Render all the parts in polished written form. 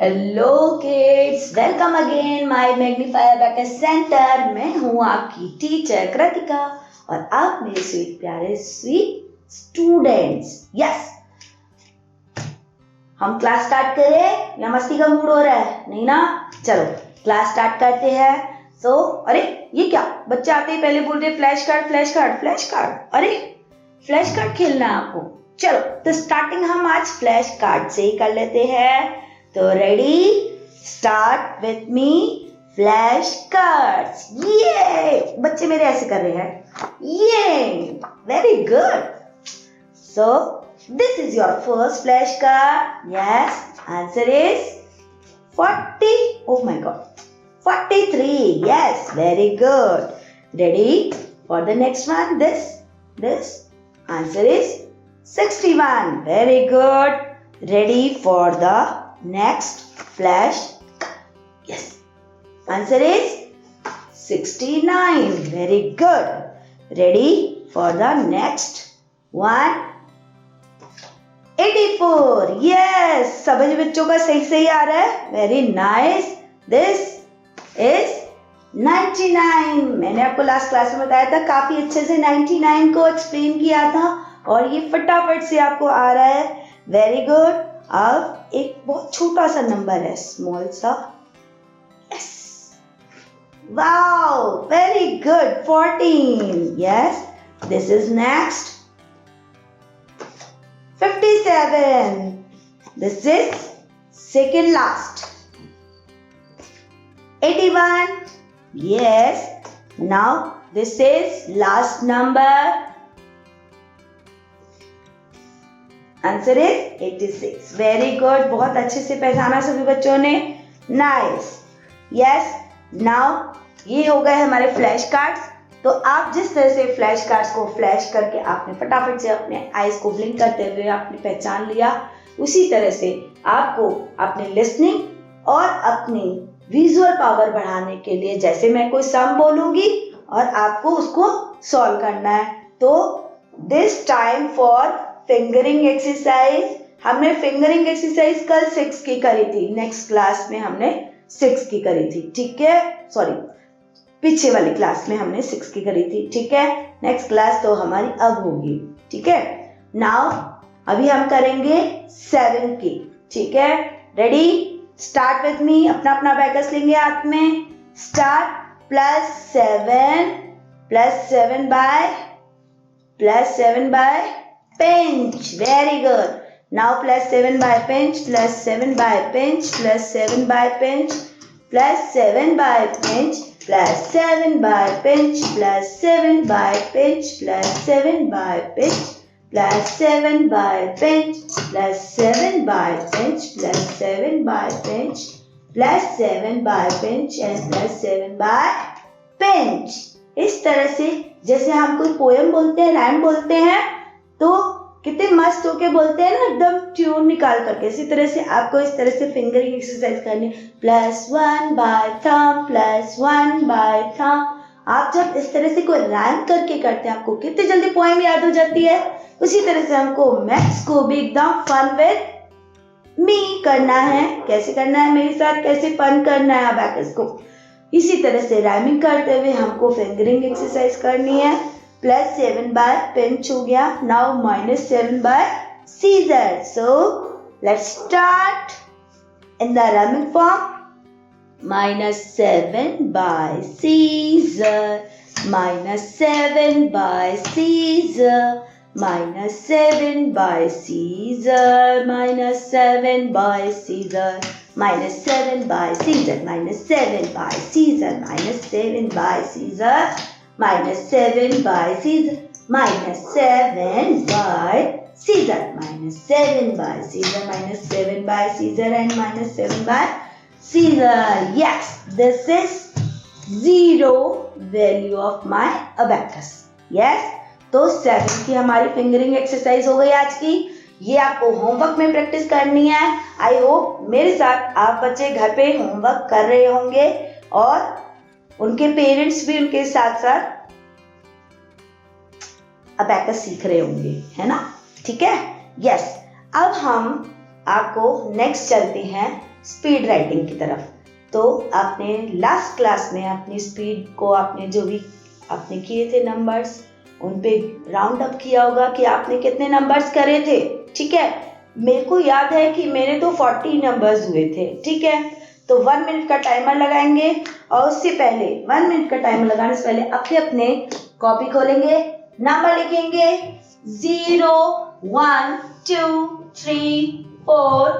Hello kids, welcome again my magnifier abacus centre. मैं हूँ आपकी टीचर कृतिका और आप मेरे स्वीट प्यारे स्वीट स्टूडेंट्स। यस, हम क्लास स्टार्ट करें या मस्ती का मूड हो रहा है? नहीं ना, चलो क्लास स्टार्ट करते हैं। अरे ये क्या, बच्चे आते ही पहले बोल रहे flash card flash card flash card. अरे फ्लैश कार्ड खेलना है आपको? चलो तो स्टार्टिंग हम आज फ्लैश कार्ड से ही कर लेते हैं। तो ready, start with me, flash cards. ये बच्चे मेरे ऐसे कर रहे हैं, ये very good. So this is your first flash card. Yes, answer is 40. Oh my god, 43. Yes, very good. Ready for the next one? This answer is 61. Very good. Ready for the next flash? Yes, answer is 69. Very good. Ready for the next one? 84. Yes, सभी बच्चों का सही सही आ रहा है। Very nice. This is 99. मैंने आपको last class में बताया था, काफी अच्छे से 99 को एक्सप्लेन किया था और ये फटाफट से आपको आ रहा है। Very good. अब एक बहुत छोटा सा नंबर है, स्मॉल सा। Yes, wow, very good, 14. Yes, this is next 57. This is second last. 81. Yes. Now this is last number. Answer is 86. Very good. बहुत अच्छे से पहचाना सभी बच्चों ने। Nice. Yes. Now ये हो गए हमारे फ्लैश कार्ड्स। तो आप जिस तरह से फ्लैश कार्ड्स को फ्लैश करके आपने फटाफट से अपने आईज को ब्लिंक करते हुए आपने पहचान लिया, उसी तरह से आपको अपने लिसनिंग और अपनी विजुअल पावर बढ़ाने के लिए, जैसे मैं कोई सम बोलूंगी और आपको उसको सॉल्व करना है। तो this time for fingering exercise. हमने फिंगरिंग एक्सरसाइज कल 6 की करी थी, नेक्स्ट क्लास में हमने 6 की करी थी, ठीक है? सॉरी, पीछे वाली क्लास में हमने 6 की करी थी, ठीक है? नेक्स्ट क्लास तो हमारी अब होगी, ठीक है? नाउ अभी हम करेंगे 7 की, ठीक है? Ready, start with me. अपना अपना अबैकस लेंगे हाथ में। Start. +7 +7 by pinch. Very good. Now +7 by pinch, +7 by pinch, +7 by pinch, +7 by pinch, +7 by pinch, +7 by pinch, +7 by pinch, +7 by pinch, +7 by pinch, +7 by pinch, +7 by pinch and +7 by pinch. इस तरह से जैसे हम कोई poem बोलते हैं, rhyme बोलते हैं, तो कितने मस्त होके बोलते हैं ना, एकदम ट्यून निकाल करके। इसी तरह से आपको इस तरह से फिंगरिंग एक्सरसाइज करनी। +1 by thumb, +1 by thumb। आप जब इस तरह से कोई राइम करके करते हैं, आपको कितनी जल्दी पोएम याद हो जाती है। उसी तरह से हमको मैथ्स को भी एकदम फन विद मी करना है। कैसे करना है मेरे साथ, कैसे फन करना है अबैकस को, इसी तरह से राइमिंग करते हुए हमको फिंगरिंग एक्सरसाइज करनी है। +7 by pinch हो गया। Now -7 by scissor. So let's start in the rhyming form. -7 by scissor, -7 by scissor, -7 by scissor, -7 by scissor, -7 by scissor, -7 by scissor, -7 by scissor, -7 by scissor, -7 by scissor, -7 by scissor, -7 by scissor and -7 by scissor. Yes, this is 0 value of my abacus. Yes, तो 7 की हमारी fingering exercise हो गई आज की। ये आपको homework में प्रैक्टिस करनी है। आई होप मेरे साथ आप बच्चे घर पे होमवर्क कर रहे होंगे और उनके पेरेंट्स भी उनके साथ साथ अबैकस सीख रहे होंगे, है ना? ठीक है? यस। अब हम आपको नेक्स्ट चलते हैं स्पीड राइटिंग की तरफ। तो आपने लास्ट क्लास में अपनी स्पीड को आपने जो भी आपने किए थे नंबर्स, उन पे राउंड अप किया होगा कि आपने कितने नंबर्स करे थे। ठीक है, मेरे को याद है कि मेरे तो 40 नंबर्स हुए थे। ठीक है, तो 1 मिनट का टाइमर लगाएंगे और उससे पहले 1 मिनट का टाइमर लगाने से पहले अपने अपने कॉपी खोलेंगे, नंबर लिखेंगे 0 1 2 3 4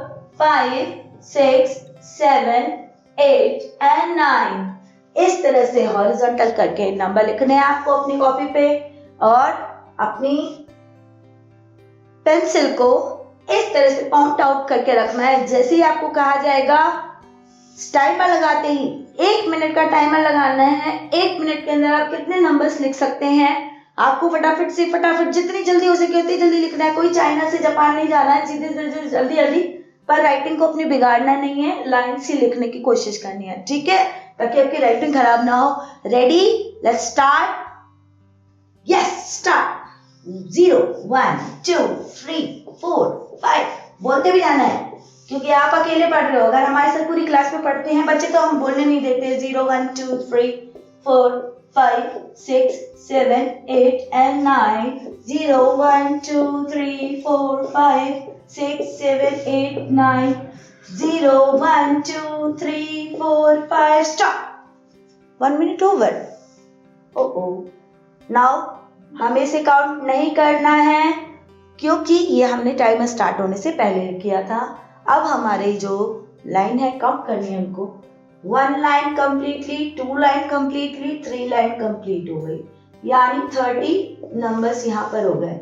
5 6 7 8 and 9। इस तरह से हॉरिजॉन्टल करके नंबर लिखने हैं आपको अपनी कॉपी पे, और अपनी पेंसिल को इस तरह से पॉइंट आउट करके रखना है। जैसे ही आपको कहा जाएगा टाइमर लगाते ही 1 मिनट का टाइमर लगाना है, 1 मिनट के अंदर आप कितने नंबर्स लिख सकते हैं, आपको फटाफट से फटाफट जितनी जल्दी हो सके उतनी जल्दी लिखना है। कोई चाइना से जापान नहीं जाना है, सीधे जल्दी जल्दी, पर राइटिंग को अपनी बिगाड़ना नहीं है, लाइन से लिखने की कोशिश करनी है। ठीक है, ताकि आपकी राइटिंग खराब ना हो। Ready, let's start. Yes, start. 0 1 2 3 4 5 बोलते भी जाना है, क्योंकि आप अकेले पढ़ रहे हो। अगर हमारे साथ पूरी क्लास में पढ़ते हैं बच्चे तो हम बोलने नहीं देते। 0 1 2 3 4 5 6 7 8 and 9। 0 1 2 3 4 5 6 7 8 9। 0 1 2 3 4 5 stop। 1 minute over। Now हमें इसे काउंट नहीं करना है, क्योंकि ये हमने टाइमर स्टार्ट होने से पहले किया था। अब हमारी जो लाइन है काउंट करनी है उनको। 1 line completely, 2 line completely, 3 line complete हो गई, यानी 30 नंबर्स यहाँ पर हो गए।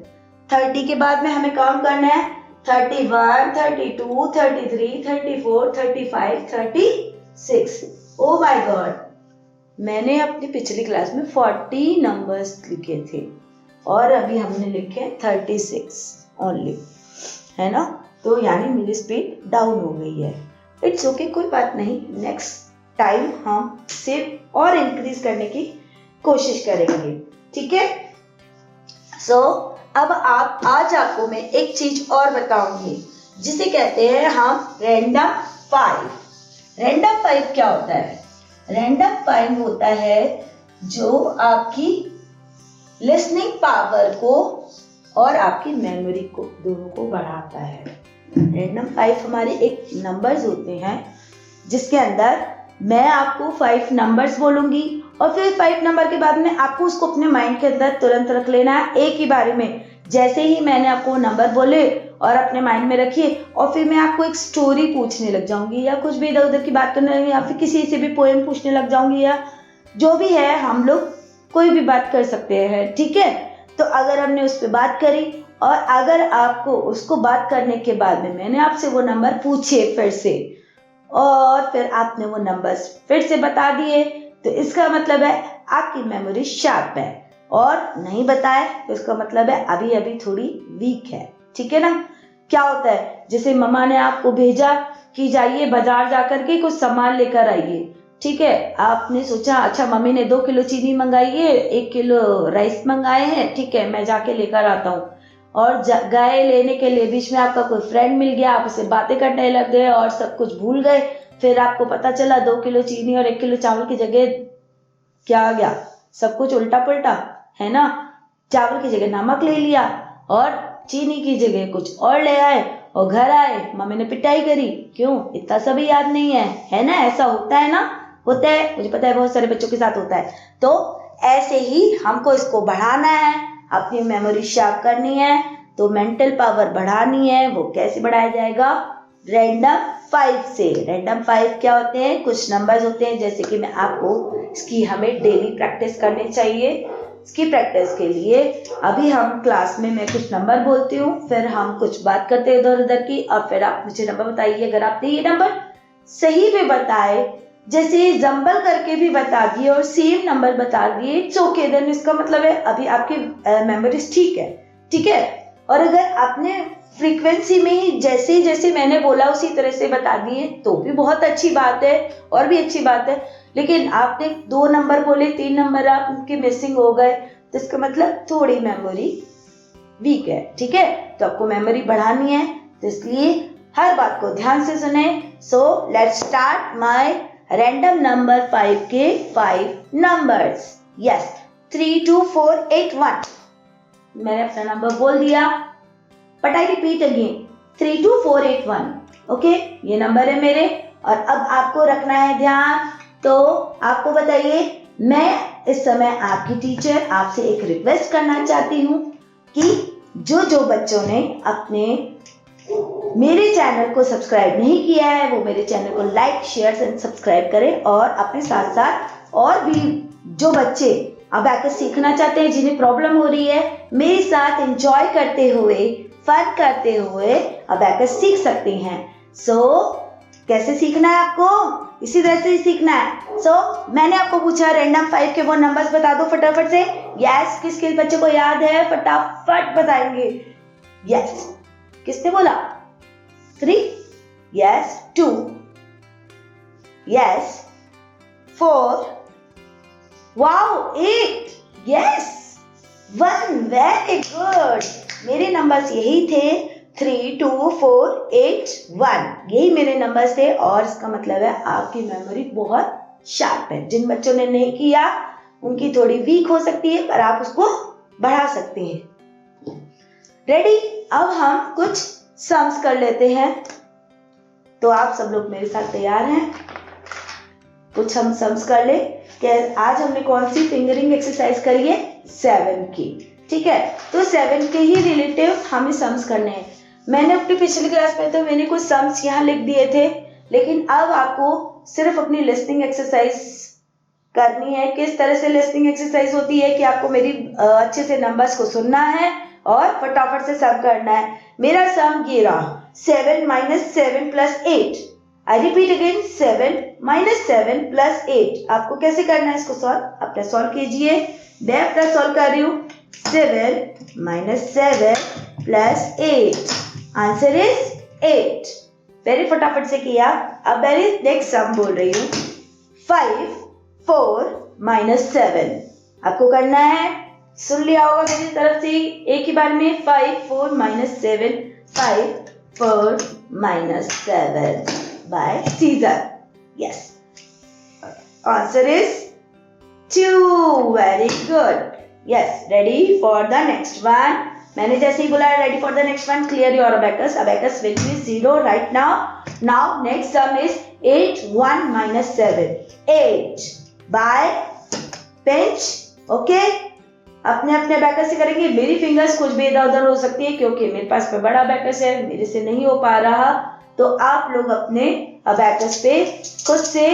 30 के बाद में हमें काउंट करना है 31 32 33 34 35 36। ओ माय गॉड, मैंने अपनी पिछली क्लास में 40 नंबर्स लिखे थे और अभी हमने लिखे 36 ओनली, है ना। तो यानी मेरी स्पीड डाउन हो गई है। इट्स ओके, कोई बात नहीं। नेक्स्ट टाइम हम इसे और इंक्रीज करने की कोशिश करेंगे। ठीक है, सो अब आज आपको मैं एक चीज और बताऊंगी जिसे कहते हैं हम रैंडम 5। रैंडम 5 क्या होता है? रैंडम 5 होता है जो आपकी लिसनिंग पावर को और आपकी मेमोरी को दोनों को बढ़ाता है। रैंडम 5 हमारे एक नंबर्स होते हैं जिसके अंदर मैं आपको 5 नंबर्स बोलूंगी और फिर 5 नंबर के बाद में आपको उसको अपने माइंड के अंदर तुरंत रख लेना है एक ही बारे में। जैसे ही मैंने आपको नंबर बोले और अपने माइंड में रखिए, और फिर मैं आपको एक स्टोरी पूछने लग जाऊंगी या कुछ भी इधर उधर की बात करने लगी या फिर किसी से भी पोएम पूछने लग जाऊंगी या जो भी है, हम लोग कोई भी बात कर सकते हैं। ठीक है, तो अगर हमने उस पर बात करी और अगर आपको उसको बात करने के बाद में मैंने आपसे वो नंबर पूछे फिर से और फिर आपने वो नंबर्स फिर से बता दिए, तो इसका मतलब है आपकी मेमोरी शार्प है, और नहीं बताए तो इसका मतलब है अभी अभी थोड़ी वीक है। ठीक है ना। क्या होता है, जैसे मम्मा ने आपको भेजा कि जाइए बाजार जाकर के कुछ सामान लेकर आइए। ठीक है, आपने सोचा अच्छा मम्मी ने 2 किलो चीनी मंगाई है, 1 किलो राइस मंगाए हैं, ठीक है मैं जाके लेकर आता हूँ। और गए लेने के लिए, बीच में आपका कोई फ्रेंड मिल गया, आप उससे बातें करने लग गए और सब कुछ भूल गए। फिर आपको पता चला 2 किलो चीनी और 1 किलो चावल की जगह क्या आ गया, सब कुछ उल्टा पुल्टा, है ना। चावल की जगह नमक ले लिया और चीनी की जगह कुछ और ले आए और घर आए, मम्मी ने पिटाई करी। क्यों? इतना सभी याद नहीं है ना। ऐसा होता है ना, होता है, मुझे पता है बहुत सारे बच्चों के साथ होता है। तो ऐसे ही हमको इसको बढ़ाना है, अपनी मेमोरी शार्प करनी है, तो मेंटल पावर बढ़ानी है। वो कैसे बढ़ाया जाएगा? रैंडम 5 से। रैंडम 5 क्या होते हैं? कुछ नंबर्स होते हैं, जैसे कि मैं आपको इसकी हमें डेली प्रैक्टिस करनी चाहिए। इसकी प्रैक्टिस के लिए अभी हम क्लास में मैं कुछ नंबर बोलती हूँ, फिर हम कुछ बात करते हैं इधर उधर की, और फिर आप मुझे नंबर बताइए। अगर आपने ये नंबर सही भी बताए, जैसे जंबल करके भी बता दिए और सेम नंबर बता दिए, इट्स ओके, देन इसका मतलब है अभी आपकी मेमोरी ठीक है। ठीक है, और अगर आपने फ्रीक्वेंसी में ही जैसे मैंने बोला उसी तरह से बता दिए तो भी बहुत अच्छी बात है, और भी अच्छी बात है। लेकिन आपने 2 नंबर बोले, 3 नंबर आपके मिसिंग हो गए, तो इसका मतलब थोड़ी मेमोरी वीक है। ठीक है, तो आपको मेमोरी बढ़ानी है, तो इसलिए हर बात को ध्यान से सुने। So let's start my random number 5 के 5 नंबर्स। यस, 3, 2, 4, 8, 1। मैंने अपना नंबर बोल दिया, but I repeat again, 3, 2, 4, 8, 1। Okay, ये नंबर है मेरे। और अब आपको रखना है ध्यान। तो आपको बताइए, मैं इस समय आपकी टीचर आपसे एक रिक्वेस्ट करना चाहती हूँ कि जो बच्चों ने अपने मेरे चैनल को सब्सक्राइब नहीं किया है वो मेरे चैनल को लाइक, शेयर एंड सब्सक्राइब करें। और अपने साथ साथ और भी जो बच्चे अबैकस सीखना चाहते हैं, जिन्हें प्रॉब्लम हो रही है, मेरे साथ एंजॉय करते हुए, फन करते हुए अबैकस सीख सकते हैं। सो कैसे सीखना है आपको? इसी तरह से ही सीखना है। सो मैंने आपको पूछा रैंडम 5 के वो नंबर्स बता दो फटाफट से। यस, किस बच्चे को याद है? फटाफट बताएंगे। यस, किसने बोला? 3, yes, 2, yes, 4, wow, 8, yes, 1, very good. मेरे नंबर्स यही थे, 3, 2, 4, 8, 1। यही मेरे नंबर्स थे। और इसका मतलब है आपकी मेमोरी बहुत शार्प है। जिन बच्चों ने नहीं किया उनकी थोड़ी वीक हो सकती है, पर आप उसको बढ़ा सकते हैं। रेडी? अब हम कुछ सम्स कर लेते हैं। तो आप सब लोग मेरे साथ तैयार हैं? कुछ हम सम्स कर ले। आज हमने कौन सी फिंगरिंग एक्सरसाइज करी है? 7 की। ठीक है, तो 7 के ही रिलेटिव हमें सम्स करने हैं। मैंने अपनी पिछली क्लास में तो मैंने कुछ सम्स यहाँ लिख दिए थे, लेकिन अब आपको सिर्फ अपनी लिस्निंग एक्सरसाइज करनी है। किस तरह से लिस्निंग एक्सरसाइज होती है कि आपको मेरी अच्छे से नंबर्स को सुनना है और फटाफट से सम करना है। मेरा सम ये रहा, 7 - 7 + 8। I repeat again, 7 - 7 + 8। आपको कैसे करना है इसको सॉल्व? अपना सॉल्व कीजिए। मैं अपना सॉल्व कर रही हूँ। 7 - 7 + 8। Answer is 8। वेरी फटाफट से किया। अब मैं नेक्स्ट सम बोल रही हूँ, 5, 4 - 7। आपको करना है, सुन लिया होगा मेरी तरफ से एक ही बार में। 5, 4 - 7, 5, 4 - 7 by Caesar. Yes. Answer is 2. Very good. Yes. Ready for the next one? मैंने जैसे ही बोला ready for the next one, clear your abacus. Abacus will be 0 right now. Now next sum is 8, 1 - 7. 8 by pinch. Okay? अपने अपने abacus से करेंगे। मेरी fingers कुछ भी इधर उधर हो सकती है क्योंकि मेरे पास में बड़ा अबैकस है, मेरे से नहीं हो पा रहा। तो आप लोग अपने अबैकस पे खुद से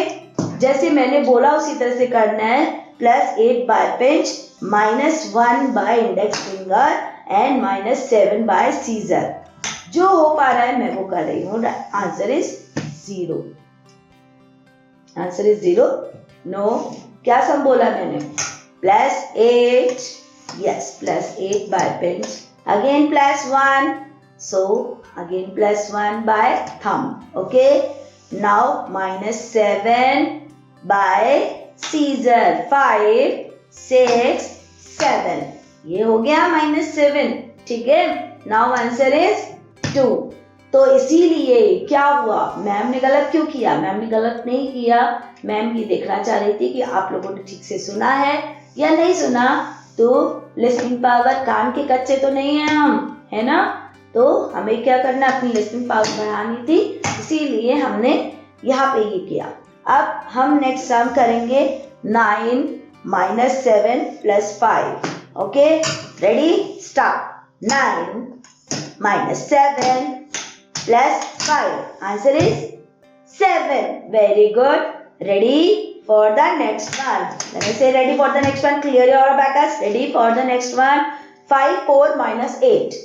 जैसे मैंने बोला उसी तरह से करना है। +8 by pinch, -1 by index finger and -7 by Caesar। जो हो पा रहा है मैं वो कर रही हूँ। Answer is 0। Answer is 0। No, क्या सम बोला मैंने? +8, yes, +8 by pinch, again +1, so again +1 by thumb. Okay, now -7 by Caesar, 5, 6, 7। ये हो गया -7। ठीक है, now answer is 2। तो इसीलिए क्या हुआ, मैम ने गलत क्यों किया? मैम ने गलत नहीं किया। मैम ये देखना चाह रही थी कि आप लोगों ने ठीक से सुना है या नहीं सुना। तो लिसनिंग पावर, कान के कच्चे तो नहीं है हम, है ना? तो हमें क्या करना, अपनी लिसनिंग पावर बढ़ानी थी, इसीलिए हमने यहाँ पे ये किया। अब हम नेक्स्ट सम करेंगे 9 - 7 + 5। Okay, ready, start. 9 - 7 + 5। Answer is 7। Very good. Ready for the next one? When I say ready for the next one, clear your abacus. Ready for the next one? 5, 4 - 8.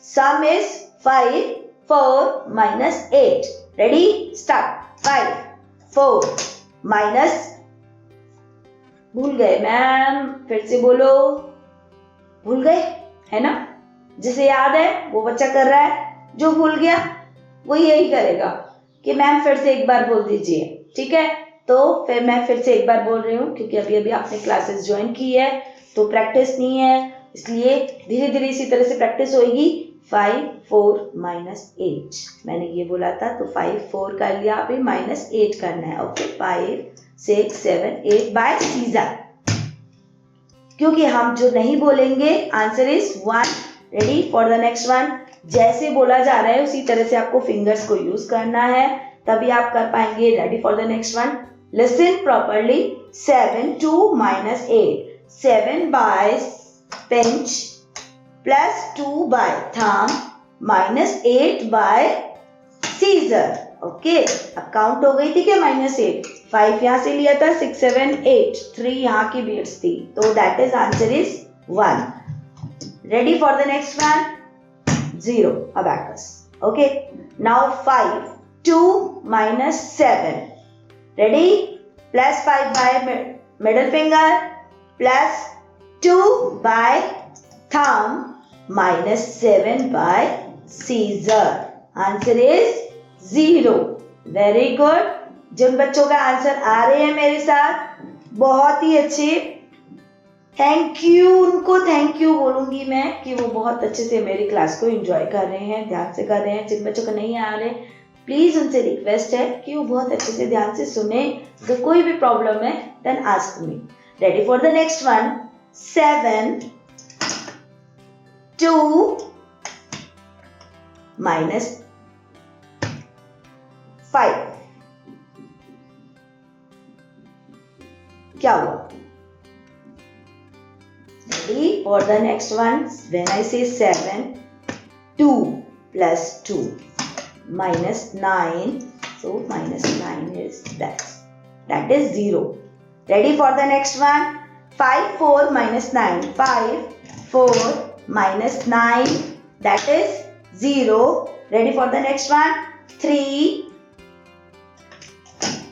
Sum is 5, 4 - 8. Ready? Start. 5, 4 minus, भूल गए ma'am, फिर से बोलो। भूल गए, है ना? जिसे याद है वो बच्चा कर रहा है, जो भूल गया वो यही करेगा कि मैम फिर से एक बार बोल दीजिए। ठीक है, तो फिर मैं फिर से एक बार बोल रही हूँ क्योंकि अभी अभी आपने क्लासेस ज्वाइन की है तो प्रैक्टिस नहीं है, इसलिए धीरे धीरे इसी तरह से प्रैक्टिस होगी। 5 4 -8 मैंने ये बोला था, तो 5 4 कर लिया, अभी -8 करना है। ओके 5 6 7 8 बाय सीजर, क्योंकि हम जो नहीं बोलेंगे answer is 1। Ready for the next one. जैसे बोला जा रहा है उसी तरह से आपको फिंगर्स को यूज करना है, तभी आप कर पाएंगे। Ready for the next one, listen properly. 7 2 -8, 7 by pinch plus 2 by thumb -8 by scissor. Okay, अब काउंट हो गई थी क्या? -8, 5 यहाँ से लिया था, 6 7 8, 3 यहाँ की बीट्स थी, तो that is answer is 1। Ready for the next one, 0 abacus. Okay, now 5 2 -7. Ready? Plus 5 by middle finger plus 2 by thumb -7 by scissor. Answer is 0. Very good. जिन बच्चों का आंसर आ रहे हैं मेरे साथ, बहुत ही अच्छे, थैंक यू, उनको थैंक यू बोलूंगी मैं कि वो बहुत अच्छे से मेरी क्लास को एंजॉय कर रहे हैं, ध्यान से कर रहे हैं। जिन बच्चों को नहीं आ रहे, प्लीज उनसे रिक्वेस्ट है कि वो बहुत अच्छे से ध्यान से सुने। अगर कोई भी प्रॉब्लम है then ask me. Ready for the next one, 7 2 -5 क्या हुआ? Ready for the next one, when I say 7 2 plus 2 -9, so -9 is that is 0. Ready for the next one, 5 4 -9, 5 4 -9, that is 0. Ready for the next one, 3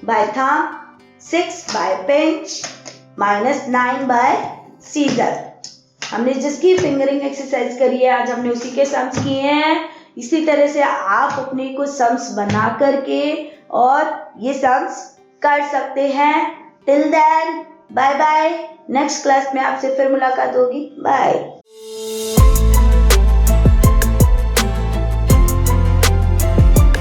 by thumb, 6 by pinch, -9 by scissor. हमने जिसकी fingering exercise करी है आज, हमने उसी के sums किए हैं। इसी तरह से आप अपने कुछ सम्स बना करके और ये सम्स कर सकते हैं। Till then bye bye, next class में आपसे फिर मुलाकात होगी। बाय।